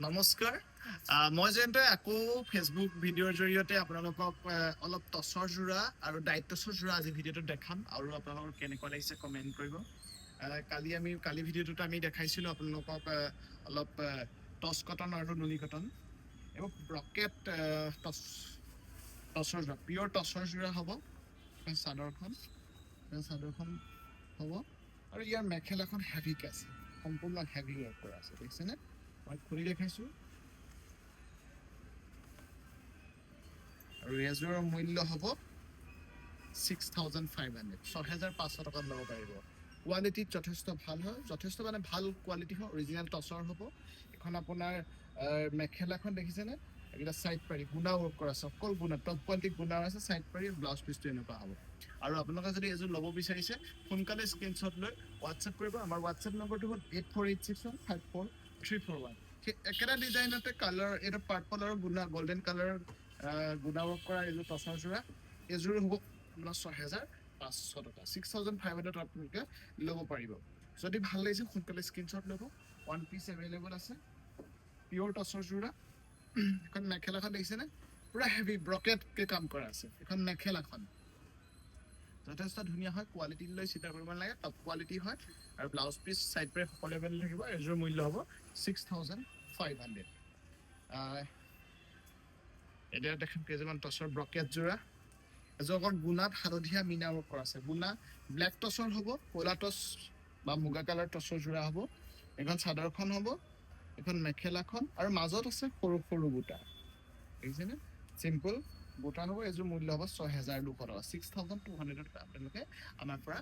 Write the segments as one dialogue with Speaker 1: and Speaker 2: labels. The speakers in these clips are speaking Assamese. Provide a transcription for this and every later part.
Speaker 1: নমস্কাৰ। মই যেনে আকৌ ফেচবুক ভিডিঅ'ৰ জৰিয়তে আপোনালোকক অলপ টচৰ যোৰা আৰু ডাইট টচৰ যোৰা আজি ভিডিঅ'টোত দেখাম আৰু আপোনালোকৰ কেনেকুৱা লাগিছে কমেণ্ট কৰিব। কালি ভিডিঅ'টোত আমি দেখাইছিলোঁ আপোনালোকক অলপ টচ কটন আৰু নুনি কটন, এইবোৰ ব্ৰকেট টচৰ যোৰা, পিয়ৰ টচৰ যোৰা হ'ব। চাদৰখন হ'ব আৰু ইয়াৰ মেখেলাখন হেভিকে আছে, সম্পূৰ্ণ হেভি ৱৰ্ক কৰা আছে, দেখিছেনে? মই খুলি দেখাইছোঁ। আৰু এযোৰৰ মূল্য হ'ব 6,500, 6,500 টকাত ল'ব পাৰিব। কোৱালিটিত যথেষ্ট ভাল হয়, যথেষ্ট মানে ভাল কোৱালিটি হয়, অৰিজিনেল টচৰ হ'ব। এখন আপোনাৰ মেখেলাখন দেখিছেনে? এইকেইটা চাইড পাৰি গুণা ৱৰ্ক কৰা আছে, অকল গুণা, টপ কোৱালিটি গুণা আছে, চাইড পাৰি ব্লাউজ পিচটো এনেকুৱা হ'ব। আৰু আপোনালোকে যদি এযোৰ ল'ব বিচাৰিছে সোনকালে স্ক্ৰীনশ্বট লৈ হোৱাটছএপ কৰিব। আমাৰ হোৱাটছএপ নম্বৰটো হ'ল 8486154341। সেই একেটা ডিজাইনতে কালাৰ, এইটো পাৰ্পল আৰু গুণা গল্ডেন কালাৰ গুণা ৱৰ্ক কৰা এইযোৰ টচৰ যোৰা, এইযোৰ হ'ব আপোনাৰ 6,500 টকা, 6,500 আপোনালোকে ল'ব পাৰিব। যদি ভাল লাগিছে সোনকালে স্ক্ৰীনশ্বট ল'ব। ওৱান পিচ এভেইলেবল আছে, পিয়ৰ টচৰ যোৰা। এখন মেখেলাখন দেখিছেনে? পুৰা হেভি ব্ৰকেটকে কাম কৰা আছে। এখন মেখেলাখন যথেষ্ট ধুনীয়া হয়, কোৱালিটি লৈ চিন্তা কৰিব নালাগে, টপ কোৱালিটি হয়। আৰু ব্লাউজ পিচ চাইড পাই সকলো এভেইলেবল থাকিব। এযোৰ মূল্য হ'ব 6,500। এতিয়া দেখোন কেইযোৰমান টচৰ ব্ৰকেট যোৰা, এযোৰ অকল গুণাত হালধীয়া মিনা ৱৰ্ক কৰা আছে। গুণা ব্লেক টচৰ হ'ব, ক'লা টচ বা মুগা কালাৰ টচৰ যোৰা হ'ব। এখন চাদৰখন হ'ব, এখন মেখেলাখন, আৰু মাজত আছে সৰু সৰু বুটা, দেখিছেনে? চিম্পল বুটা হ'ব। এযোৰ মূল্য হ'ব 6,200 টকা, 6,200 টকা আপোনালোকে আমাৰ পৰা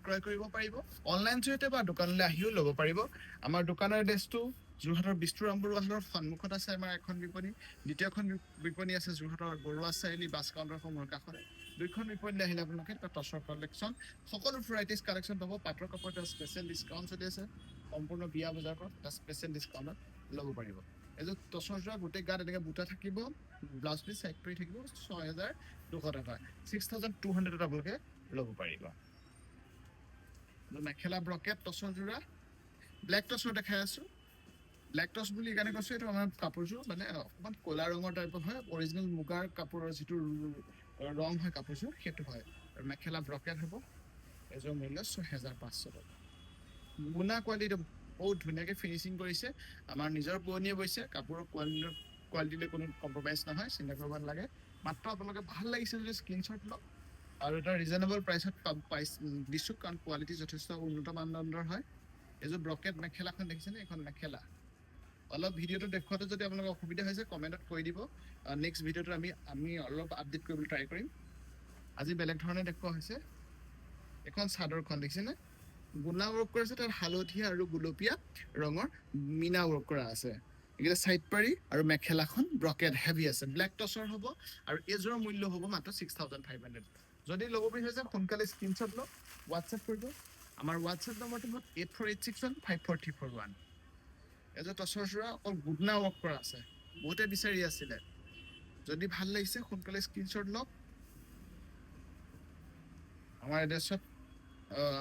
Speaker 1: ক্ৰয় কৰিব পাৰিব। অনলাইন জৰিয়তে বা দোকানলৈ আহিও ল'ব পাৰিব। আমাৰ দোকানৰ এড্ৰেছটো যোৰহাটৰ বিষ্ণুৰাম বৰুৱা হলৰ সন্মুখত আছে আমাৰ এখন বিপণী। দ্বিতীয়খন বিপণী আছে যোৰহাটৰ বৰুৱা চাৰিআলি বাছ কাউণ্টাৰ সমূহৰ কাষতে। দুইখন বিপণীলৈ আহিলে আপোনালোকে টচৰ কালেকশ্যন, সকলো ভেৰাইটিজ কালেকশ্যন পাব। পাটৰ কাপোৰ এটা স্পেচিয়েল ডিছকাউণ্ট চলি আছে, সম্পূৰ্ণ বিয়া বজাৰত এটা স্পেচিয়েল ডিছকাউণ্টত ল'ব পাৰিব। এযোৰ টচৰ যোৰা, গোটেই গাত এনেকৈ বুটা থাকিব, ব্লাউজ পিচ চাইড কৰি থাকিব, 6,200 টকা, 6,200 আপোনালোকে ল'ব পাৰিব। মেখেলা ব্ৰকেট টচৰ যোৰা, ব্লেক টচৰ দেখাই আছো। ব্লেক টচ বুলি এইকাৰণে কৈছোঁ, এইটো আমাৰ কাপোৰযোৰ মানে অকণমান ক'লা ৰঙৰ টাইপৰ হয়, অৰিজিনেল মুগাৰ কাপোৰৰ যিটো ৰং হয় কাপোৰযোৰ সেইটো হয়। আৰু মেখেলা ব্ৰকেট হ'ব, এযোৰ মূল্য 6,500 টকা। গুণা কোৱালিটি বহুত ধুনীয়াকৈ ফিনিচিং কৰিছে, আমাৰ নিজৰ বোৱনীয়ে বৈছে। কাপোৰৰ কোৱালিটিলৈ কোনো কম্প্ৰমাইজ নহয়, চিন্তা কৰিব নালাগে। মাত্ৰ আপোনালোকে ভাল লাগিছে যদি স্ক্ৰীনশ্বট লওক, আৰু এটা ৰিজনেবল প্ৰাইচত দিছোঁ, কাৰণ কোৱালিটি যথেষ্ট উন্নত মানদণ্ডৰ হয়। এইযোৰ ব্ৰকেট মেখেলাখন দেখিছেনে? এইখন মেখেলা অলপ ভিডিঅ'টো দেখুৱাতে যদি আপোনালোকৰ অসুবিধা হৈছে কমেণ্টত কৈ দিব। নেক্সট ভিডিঅ'টো আমি অলপ আপডেট কৰিবলৈ ট্ৰাই কৰিম। আজি বেলেগ ধৰণে দেখুওৱা হৈছে। এখন চাদৰখন দেখিছেনে? গুণা ৱৰ্ক কৰা আছে, তাত হালধীয়া আৰু গুলপীয়া ৰঙৰ মিনা ৱৰ্ক কৰা আছে। এইকেইটা চাইড পাৰি, আৰু মেখেলাখন ব্ৰকেট হেভি আছে, ব্লেক টচৰ হ'ব। আৰু এইযোৰৰ মূল্য হ'ব মাত্ৰ 6,500। যদি ল'ব বিচাৰিছে সোনকালে স্ক্ৰীনশ্বট লওক, হোৱাটছএপ কৰিব। আমাৰ হোৱাটছএপ নম্বৰটো হ'ল 8486154341। এযোৰ টচৰ যোৰা, অকল গুণা ৱৰ্ক কৰা আছে, বহুতে বিচাৰি আছিলে। যদি ভাল লাগিছে সোনকালে স্ক্ৰীনশ্বট লওক। আমাৰ এড্ৰেছত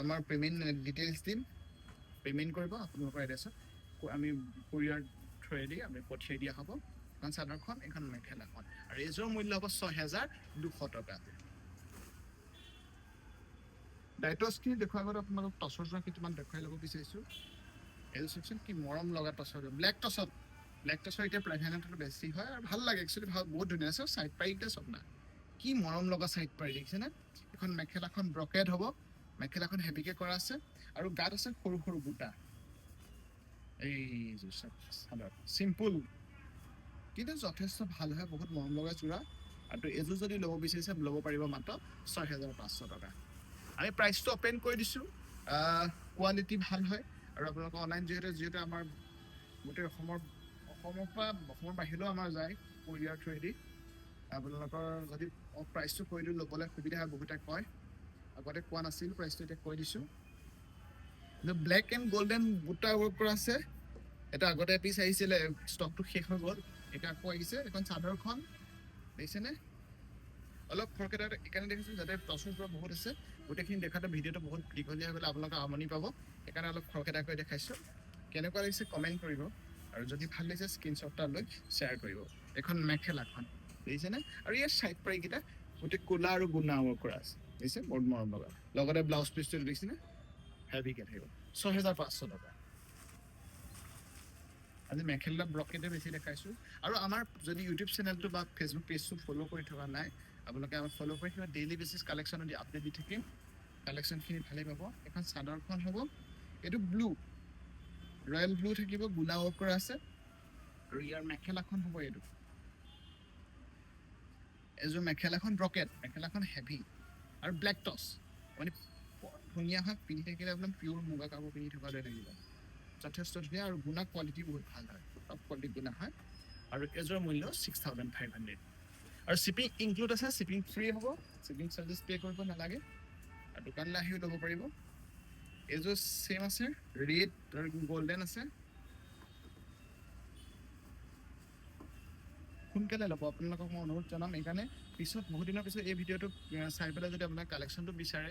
Speaker 1: আমাৰ পে'মেণ্ট ডিটেইলছ দিম, পে'মেণ্ট কৰিব আপোনালোকৰ এড্ৰেছত, আমি কোৰিয়াৰ থ্ৰুৱেদি আমি পঠিয়াই দিয়া হ'ব। এখন চাদৰখন, এখন মেখেলাখন, আৰু এইযোৰ মূল্য হ'ব 6,200 টকা। ডাইটছখিনি দেখুৱাৰ আগতে আপোনালোকক টচৰ যোৰা কিছুমান দেখুৱাই ল'ব বিচাৰিছোঁ। এইযোৰ চাওকচোন, কি মৰম লগা টচৰ, ব্লেক টচৰ এতিয়া প্ৰাধান্যটো বেছি হয়, আৰু ভাল লাগে একচুৱেলি, বহুত ধুনীয়া আছে। চাইড পাৰিতে চব না, কি মৰম লগা চাইড পাৰি, দেখিছেনে? এখন মেখেলাখন ব্ৰকেট হ'ব, মেখেলাখন হেভিকে কৰা আছে, আৰু গাত আছে সৰু সৰু বুটা। এইযোৰ চাদৰ চিম্পুল কিন্তু যথেষ্ট ভাল হয়, বহুত মৰম লগা যোৰা। আৰু এইযোৰ যদি ল'ব বিচাৰিছে ল'ব পাৰিব মাত্ৰ 6,500 টকা। আমি প্ৰাইচটো অপেন কৰি দিছোঁ, কোৱালিটি ভাল হয়। আৰু আপোনালোকৰ অনলাইন যিহেতু আমাৰ গোটেই অসমৰ বাহিৰলৈও আমাৰ যায় কোৰিয়াৰ থ্ৰুৱেদি। আপোনালোকৰ যদি প্ৰাইচটো কৈ দিওঁ ল'বলৈ সুবিধা হয়, বহুতে কয়, আগতে কোৱা নাছিল প্ৰাইচটো, এতিয়া কৈ দিছোঁ। ব্লেক এণ্ড গল্ডেন বুটা ৱৰ্ক কৰা আছে। এটা আগতে পিচ আহিছিলে, ষ্টকটো শেষ হৈ গ'ল, এতিয়া আকৌ আহিছে। এখন চাদৰখন দেখিছেনে? অলপ খৰখেদা এইকাৰণে দেখিছোঁ যাতে টচৰ পৰা বহুত আছে, গোটেইখিনি দেখাতে ভিডিঅ'টো বহুত দীঘলীয়া হৈ গ'লে আপোনালোকে আমনি পাব, সেইকাৰণে অলপ খৰখেদাকৈ দেখাইছোঁ। কেনেকুৱা লাগিছে কমেণ্ট কৰিব। আৰু যদি ভাল লাগিছে স্ক্ৰীনশ্বট এটা লৈ শ্বেয়াৰ কৰিব। এখন মেখেলাখন দেখিছেনে? আৰু ইয়াৰ চাইড পাৰিকেইটা গোটেই ক'লা আৰু গুণা ৱৰ্ক কৰা আছে, দেখিছে? বহুত মৰম লগা। লগতে ব্লাউজ পিচটো দেখিছেনে? হেভিকে থাকিব, 6500 টকা। আজি মেখেলা ব্ৰকেটে বেছি দেখাইছোঁ। আৰু আমাৰ যদি ইউটিউব চেনেলটো বা ফেচবুক পেজটো ফ'ল' কৰি থকা নাই, আপোনালোকে আমাৰ ফ'ল' কৰি থকা ডেইলি বেচিছ কালেকশ্যন আপডেট দি থাকিম। কালেকশ্যনখিনি ভালেই পাব। এখন চাদৰখন হ'ব, এইটো ব্লু, ৰয়েল ব্লু থাকিব, গুণা ৱৰ্ক কৰা আছে। আৰু ইয়াৰ মেখেলাখন হ'ব এইটো, এযোৰ মেখেলাখন ব্ৰকেট, মেখেলাখন হেভি আৰু ব্লেক টচ, মানে ধুনীয়া হয়, পিন্ধি থাকিলে আপোনাৰ পিয়'ৰ মুগা কাপোৰ পিন্ধি থকা দৰে থাকিব। যথেষ্ট ধুনীয়া আৰু গুণা কোৱালিটি বহুত ভাল হয়, টপ কোৱালিটি গুণা হয়। আৰু এযোৰ মূল্য 6500। আৰু শ্বিপিং ইনক্লুড আছে, শ্বিপিং ফ্ৰী হ'ব, শ্বিপিং চাৰ্জেছ পে' কৰিব নালাগে। আৰু দোকানলৈ আহিও ল'ব পাৰিব। এইযোৰ ছেম আছে, ৰেড আৰু গল্ডেন আছে। সোনকালে ল'ব, আপোনালোকক মই অনুৰোধ জনাম। এইকাৰণে পিছত বহুত দিনৰ পিছত এই ভিডিঅ'টো চাই পেলাই যদি আপোনাৰ কালেকশ্যনটো বিচাৰে,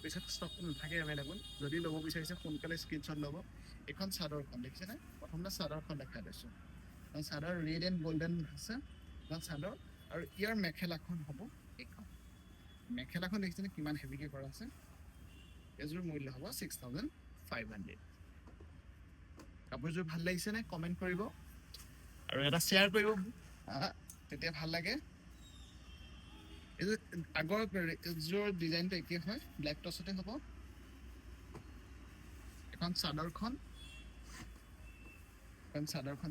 Speaker 1: পিছত ষ্টকটো নাথাকে এভেইলেবল। যদি ল'ব বিচাৰিছে সোনকালে স্ক্ৰীনশ্বট ল'ব। এইখন চাদৰখন দেখিছেনে? প্ৰথমতে চাদৰখন দেখাই দিছোঁ। চাদৰ ৰেড এণ্ড গল্ডেন আছে, এখন চাদৰ। আৰু ইয়াৰ মেখেলাখন হ'ব এইখন। মেখেলাখন দেখিছেনে কিমান হেভিকে কৰা আছে? এযোৰ মূল্য হ'ব 6500। কাপোৰযোৰ ভাল লাগিছেনে? কমেণ্ট কৰিব আৰু এটা শ্বেয়াৰ কৰিব, তেতিয়া ভাল লাগে। এইযোৰ আগৰ এযোৰ ডিজাইনটো একেই হয়, ব্লেক টচতে হ'ব। এখন চাদৰখন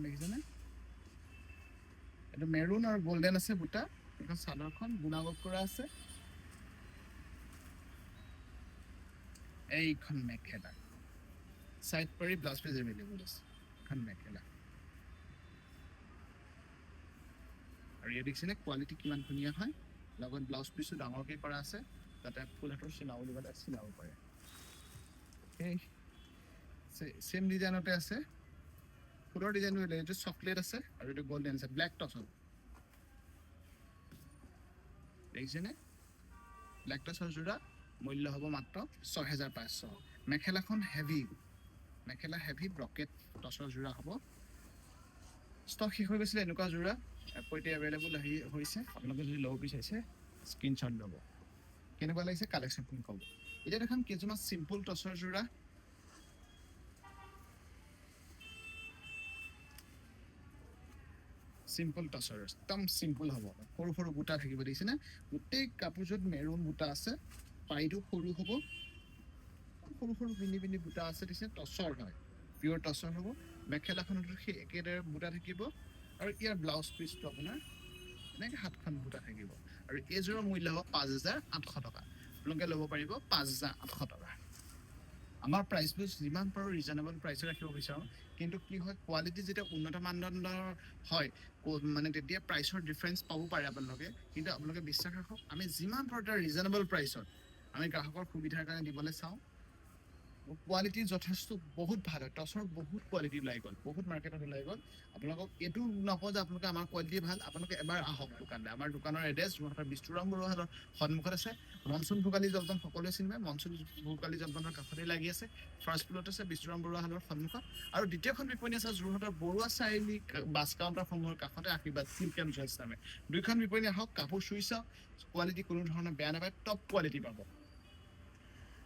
Speaker 1: দেখিছেনে? এইটো মেৰুন আৰু গল্ডেন আছে বুটা। এখন চাদৰখন গুণা ৱৰ্ক কৰা আছে। এইখন মেখেলা, চাইড পাৰি ব্লাউজ পিচ এভেইলেবল আছে। এখন মেখেলা আৰু ইয়াত দেখিছেনে কোৱালিটি কিমান ধুনীয়া হয়। লগত ব্লাউজ পিচটো ডাঙৰকৈ কৰা আছে, যাতে ফুল হাতৰ চিলাব বুলি ক'লে চিলাব পাৰে। ছেম ডিজাইনতে আছে, ফুলৰ ডিজাইনটো এইটো চকলেট আছে আৰু এইটো গল্ডেন আছে, ব্লেক টচত দেখিছেনে? ব্লেক টচৰ যোৰা মূল্য হ'ব মাত্ৰ 6500। মেখেলাখন হেভি, মেখেলা হেভি ব্ৰকেট টচৰ যোৰা হ'ব। ষ্টক শেষ হৈ গৈছিলে এনেকুৱা যোৰা, আকৌ এতিয়া এভেইলেবল হৈছে। আপোনালোকে যদি ল'ব বিচাৰিছে স্ক্ৰীনশ্বট ল'ব। কেনেকুৱা লাগিছে কালেকশ্যনখিনি ক'ব। এতিয়া দেখাম কেইযোৰমান চিম্পুল টচৰ যোৰা। চিম্পল টচৰ, একদম চিম্পল হ'ব, সৰু সৰু বুটা থাকিব দেখিছেনে? গোটেই কাপোৰযোৰত মেৰুন বুটা আছে, পাৰিটো সৰু হ'ব, সৰু সৰু বিনি বিনি বুটা আছে দেখিছে? টচৰ হয়, পিয়'ৰ টচৰ হ'ব। মেখেলাখনতো সেই একেদৰে বুটা থাকিব। আৰু ইয়াৰ ব্লাউজ পিচটো আপোনাৰ এনেকৈ 7খন বুটা থাকিব। আৰু এইযোৰৰ মূল্য হ'ব 5800 টকা। আপোনালোকে ল'ব পাৰিব 5800 টকা। আমাৰ প্ৰাইচবোৰ যিমান পাৰোঁ ৰিজনেবল প্ৰাইচে ৰাখিব বিচাৰোঁ, কিন্তু কি হয় কোৱালিটি যেতিয়া উন্নত মানদণ্ডৰ হয়, মানে তেতিয়া প্ৰাইচৰ ডিফাৰেঞ্চ পাব পাৰে আপোনালোকে। কিন্তু আপোনালোকে বিশ্বাস ৰাখক, আমি যিমান পাৰোঁ তাৰ ৰিজনেবল প্ৰাইচত আমি গ্ৰাহকৰ সুবিধাৰ কাৰণে দিবলৈ চাওঁ। কোৱালিটি যথেষ্ট বহুত ভাল হয়, টচৰ বহুত কোৱালিটি ওলাই গ'ল, বহুত মাৰ্কেটত ওলাই গ'ল। আপোনালোকক এইটো নকওঁ যে আপোনালোকে আমাৰ কোৱালিটি ভাল, আপোনালোকে এবাৰ আহক দোকানলৈ। আমাৰ দোকানৰ এড্ৰেছ যোৰহাটৰ বিষ্ণুৰাম বৰুৱা হাটৰ সন্মুখত আছে। মনচুন ভোগালী জলপান সকলোৱে চিনি পায়, মনচুন ভোগালী জলপানৰ কাষতে লাগি আছে। ফাৰ্ষ্ট ফ্ল'ৰত আছে বিষ্ণুৰাম বৰুৱা হাটৰ সন্মুখত। আৰু দ্বিতীয়খন বিপণী আছে যোৰহাটৰ বৰুৱা চাৰিআলি বাছ কাউণ্টাৰ সমূহৰ কাষতে আশীৰ্বাদ চিল্ক এণ্ড জুৱেলাৰ্ছ নামে। দুইখন বিপণী আহক, কাপোৰ চুই চাওক, কোৱালিটি কোনো ধৰণৰ বেয়া নাপায়, টপ কোৱালিটি পাব।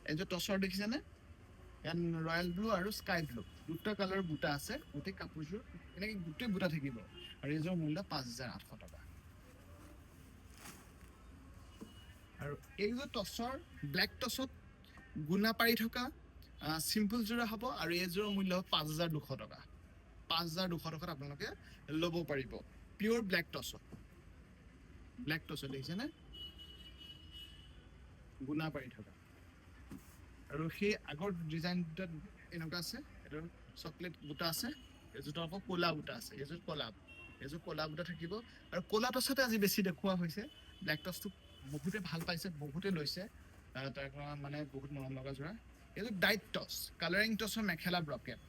Speaker 1: এইযোৰ টচৰ দেখিছেনে? ইয়াত ৰয়েল ব্লু আৰু স্কাই ব্লু দুটা কালাৰৰ বুটা আছে। গোটেই কাপোৰযোৰ এনেকৈ গোটেই বুটা থাকিব। আৰু এইযোৰ মূল্য 5800 টকা। আৰু এইযোৰ টচৰ ব্লেক টচত গুণা পাৰি থকা চিম্পল যোৰা হ'ব। আৰু এইযোৰৰ মূল্য হ'ব 5200 টকা। 5200 টকাত আপোনালোকে ল'ব পাৰিব, পিয়'ৰ ব্লেক টচত। ব্লেক টচত দেখিছেনে? গুণা পাৰি থকা। আৰু সেই আগৰ ডিজাইনটোত এনেকুৱা আছে, এইটো চকলেট বুটা আছে, এইযোৰটো আকৌ ক'লা বুটা আছে। এইযোৰ ক'লা বুটা থাকিব। আৰু ক'লা টচতে আজি বেছি দেখুওৱা হৈছে। ব্লেক টচটো বহুতে ভাল পাইছে, বহুতে লৈছে, তাৰ কাৰণে মানে বহুত মৰম লগা যোৰা। এইযোৰ ডাইট টচ, কালাৰিং টচৰ মেখেলা ব্ৰকেট।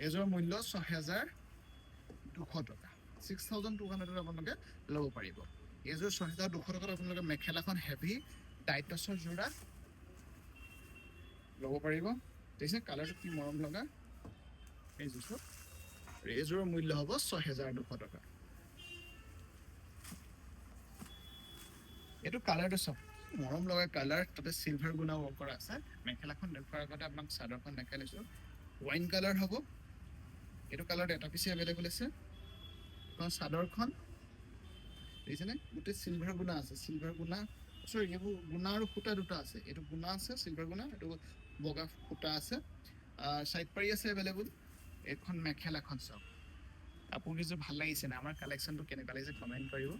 Speaker 1: এইযোৰৰ মূল্য 6200 টকা। 6200 আপোনালোকে ল'ব পাৰিব। এইযোৰ 6200 টকাত আপোনালোকে মেখেলাখন হেভি ডাইট টচৰ যোৰা ল'ব পাৰিব। দেখিছে কালাৰটো কি মৰম লগা। এইযোৰ আৰু এইযোৰৰ মূল্য হ'ব ৬,২০০ টকা। এইটো কালাৰটো চাওক, মৰম লগা কালাৰ, তাতে চিলভাৰ গুণা ৱৰ্ক কৰা আছে। মেখেলাখন দেখুৱাৰ আগতে আপোনাক চাদৰখন দেখাই লৈছোঁ। ৱাইন কালাৰ হ'ব, এইটো কালাৰত এটা পিছে এভেইলেবল আছে। চাদৰখন দেখিছেনে, গোটেই চিলভাৰ গুণা আছে, চিলভাৰ গুণা, চৰি এইবোৰ গুণা আৰু সূতা দুটা আছে, এইটো গুণা আছে চিলভাৰ গুণা, এইটো বগা সূতা আছে। চাইড পাৰি আছে এভেইলেবল। এইখন মেখেলাখন চাওক, কাপোৰ কেইযোৰ ভাল লাগিছে নে, আমাৰ কালেকশ্যনটো কেনেকুৱা লাগিছে কমেণ্ট কৰিব।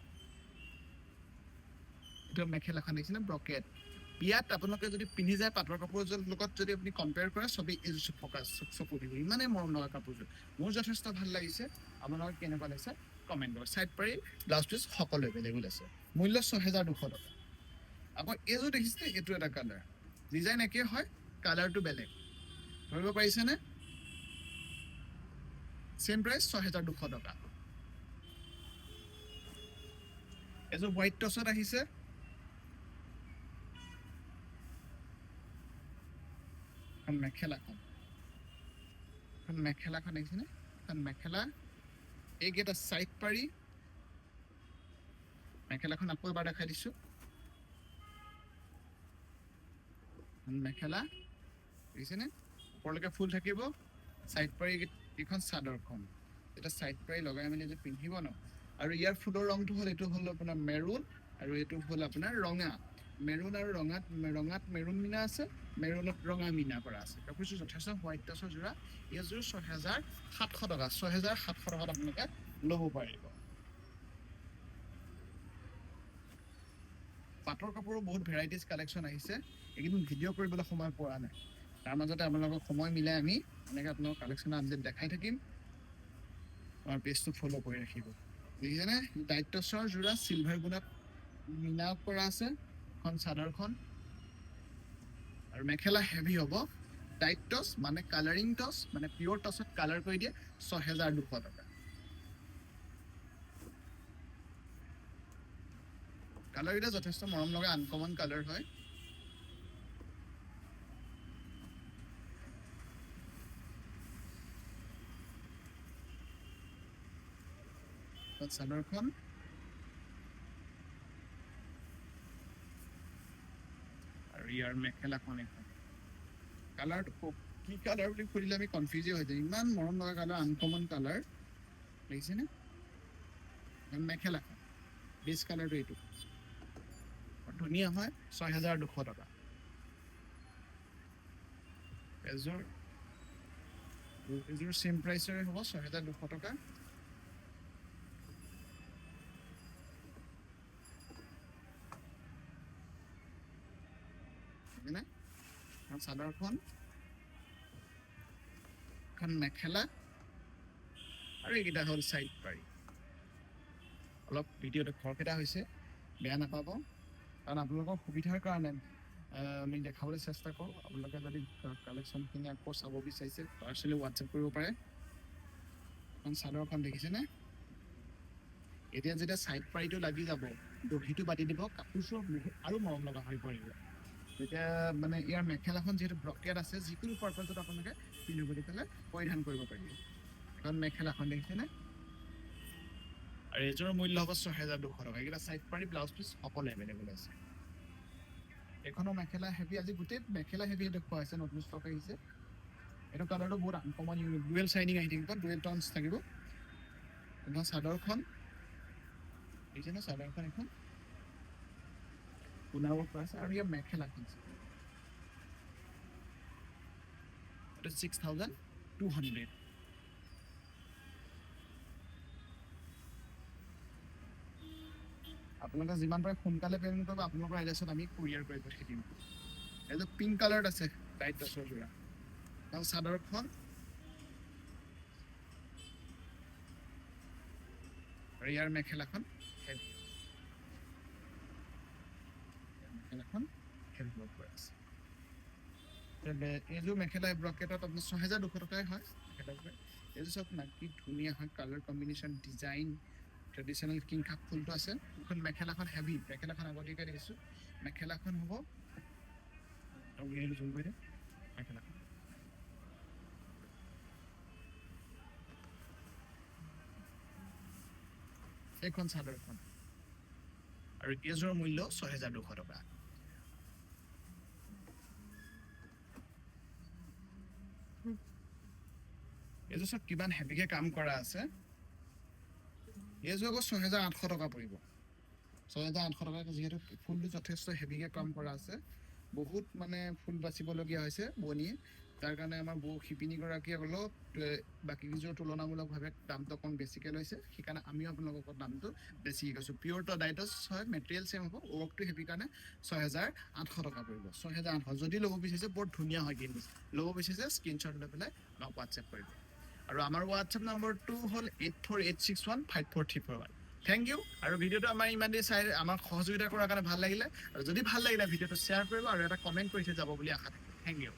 Speaker 1: এইটো মেখেলাখন দেখিছেনে, ব্ৰকেট। ইয়াত আপোনালোকে যদি পিন্ধি যায় পাটৰ কাপোৰযোৰ লগত যদি আপুনি কম্পেয়াৰ কৰে, চবেই এইযোৰ ফকাছ চকু দিব, ইমানেই মৰম লগা কাপোৰযোৰ। মোৰ যথেষ্ট ভাল লাগিছে, আপোনালোকৰ কেনেকুৱা লাগিছে কমেণ্ট কৰিব। চাইড পাৰি ব্লাউজ পিচ সকলো এভেইলেবল আছে। মূল্য ৬,২০০ টকা। আকৌ এইযোৰ দেখিছে, এইটো এটা কালাৰ, ডিজাইন একেই হয়, কালাৰটো বেলেগ, ধৰিব পাৰিছেনে? চেম প্ৰাইচ ৬,২০০ টকা। এযোৰ হোৱাইট টচত আহিছে, মেখেলাখন দেখিছেনে, মেখেলা এইকেইটা চাইড পাৰি। মেখেলাখন আকৌ এবাৰ দেখাই দিছোঁ, মেখেলা দেখিছেনে, ওপৰলৈকে ফুল থাকিব। চাইড পাৰি এইখন চাদৰখন, এটা চাইড পাৰি লগাই মেলি যে পিন্ধিব ন। আৰু ইয়াৰ ফুলৰ ৰংটো হ'ল, এইটো হ'ল আপোনাৰ মেৰুন, আৰু এইটো হ'ল আপোনাৰ ৰঙা। মেৰুন আৰু ৰঙাত মেৰুন মিনা আছে, মেৰুনত ৰঙা মিনা কৰা আছে। কাপোৰযোৰ যথেষ্ট হোৱাইট টচৰ যোৰা। এইযোৰ ৬,৭০০ টকা, ৬,৭০০ টকাত আপোনালোকে ল'ব পাৰিব। পাটৰ কাপোৰৰ বহুত ভেৰাইটিজ কালেকশ্যন আহিছে, এইকেইদিন ভিডিঅ' কৰিবলৈ সময় পোৱা নাই। তাৰ মাজতে আপোনালোকক সময় মিলাই আমি এনেকৈ আপোনালোকৰ কালেকশ্যনৰ আপডেট দেখাই থাকিম। আমাৰ পেজটো ফ'ল' কৰি ৰাখিব। দেখিছেনে, ডাইট টচৰ যোৰা, চিলভাৰ গুণাত মিনা কৰা আছে এখন চাদৰখন। আৰু মেখেলা হেভি হ'ব, ডাইট টচ মানে কালাৰিং টচ, মানে পিয়ৰ টচত কালাৰ কৰি দিয়ে, ৬,২০০ টকা। কালাৰকেইটা যথেষ্ট মৰম লগা আনকমন কালাৰ হয়। চাদৰখন আৰু ইয়াৰ মেখেলাখন এখন। কালাৰটো কি কালাৰ বুলি সুধিলে আমি কনফিউজে হৈ যায়, ইমান মৰম লগা কালাৰ, আনকমন কালাৰ দেখিছেনে। মেখেলাখন বেছ কালাৰটো এইটো ধুনীয়া হয়, ৬,২০০ টকা। এযোৰ চেম প্ৰাইচৰে হ'ব, ৬,২০০ টকা। চাদৰখন, এখন মেখেলা, আৰু এইকেইটা হ'ল চাইড পাৰি। অলপ ভিডিঅ'টো খৰখেদা হৈছে, বেয়া নাপাব, কাৰণ আপোনালোকৰ সুবিধাৰ কাৰণে আমি দেখাবলৈ চেষ্টা কৰোঁ। আপোনালোকে যদি কালেকশ্যনখিনি আকৌ চাব বিচাৰিছে, পাৰ্চনেলি হোৱাটছএপ কৰিব পাৰে। এখন চাদৰখন দেখিছেনে, এতিয়া যেতিয়া চাইড পাৰিটো লাগি যাব, দহিটো বাতি দিব, কাপোৰযোৰ আৰু মৰম লগা হৈ পৰিব। তেতিয়া মানে ইয়াৰ মেখেলাখন যিহেতু ব্ৰকেট আছে, যিকোনো পাৰ্পাছত আপোনালোকে পিন্ধো বুলি ক'লে পৰিধান কৰিব পাৰিব। এখন মেখেলাখন দেখিছেনে, আৰু এইযোৰৰ মূল্য হ'ব ৬,২০০ টকা। এইকেইটা চাইড পাৰি ব্লাউজ পিচ সকলো এভেইলেবল আছে। এইখনৰ মেখেলা হেভি, আজি গোটেই মেখেলা হেভি দেখুওৱা হৈছে, নতুন ষ্টক আহিছে। এইটো কালাৰটো বহুত আনকমন, ইউনিক, ডুৱেল চাইনিং আহি থাকিব, ডুৱেল টনছ থাকিব। আপোনাৰ চাদৰখন দেখিছেনে, চাদৰখন এখন গুণা ৱৰ্ক কৰা আছে, আৰু ইয়াৰ মেখেলাখন এইটো 6,200। আপোনালোকে যিমান পাৰে সোনকালে পে'মেণ্ট কৰিব, আপোনালোকৰ এড্ৰেছত আমি কুৰিয়াৰ কৰি পঠিয়াই দিম। এইটো পিংক কালাৰত আছে, ডাইট টচৰ যোৰা। চাদৰখন আৰু ইয়াৰ মেখেলাখন হেভি ৱৰ্ক কৰা আছে। এইযোৰ মেখেলা ব্ৰকেটত আপোনাৰ ৬,২০০ টকাই হয় মেখেলাযোৰ। এইযোৰ চাওক না, কি ধুনীয়া হয়, colour combination, design, traditional king cup ফুলটো আছে। এখন মেখেলাখন হেভি, মেখেলাখন আগতীয়াকৈ দেখিছোঁ। মেখেলাখন হ'ব, জুম কৰি দিম, মেখেলাখন এইখন চাদৰখন আৰু এইযোৰৰ মূল্য ৬,২০০ টকা। এইযোৰ চব কিমান হেভিকে কাম কৰা আছে। এইযোৰ আকৌ ৬,৮০০ টকা পৰিব। ৬,৮০০ টকা, যিহেতু ফুলটো যথেষ্ট হেভিকে কাম কৰা আছে, বহুত মানে ফুল বাচিবলগীয়া হৈছে বোৱনীয়ে, তাৰ কাৰণে আমাৰ শিপিনীগৰাকীয়ে অলপ বাকীকেইযোৰ তুলনামূলকভাৱে দামটো অকণ বেছিকৈ লৈছে, সেইকাৰণে আমিও আপোনালোকৰ দামটো বেছিকৈ কৈছোঁ। পিয়'ৰ টডাইটছ হয়, মেটেৰিয়েল ছেম হ'ব, ৱৰ্কটো হেভি কাৰণে ৬,৮০০ টকা পৰিব। ৬,৮০০ যদি ল'ব বিচাৰিছে, বৰ ধুনীয়া হয় কিন্তু, ল'ব বিচাৰিছে স্ক্ৰীনশ্বট লৈ পেলাই আমাক হোৱাটছএপ কৰিব। আৰু আমাৰ হোৱাটছএপ নম্বৰটো হ'ল 8486154341। Thank you. আৰু ভিডিঅ'টো আমাৰ ইমান দেৰি চাই আমাক সহযোগিতা কৰাৰ কাৰণে ভাল লাগিলে, আৰু যদি ভাল লাগিলে ভিডিঅ'টো শ্বেয়াৰ কৰিব আৰু এটা কমেণ্ট কৰি থৈ যাব বুলি আশা থাকিল। Thank U.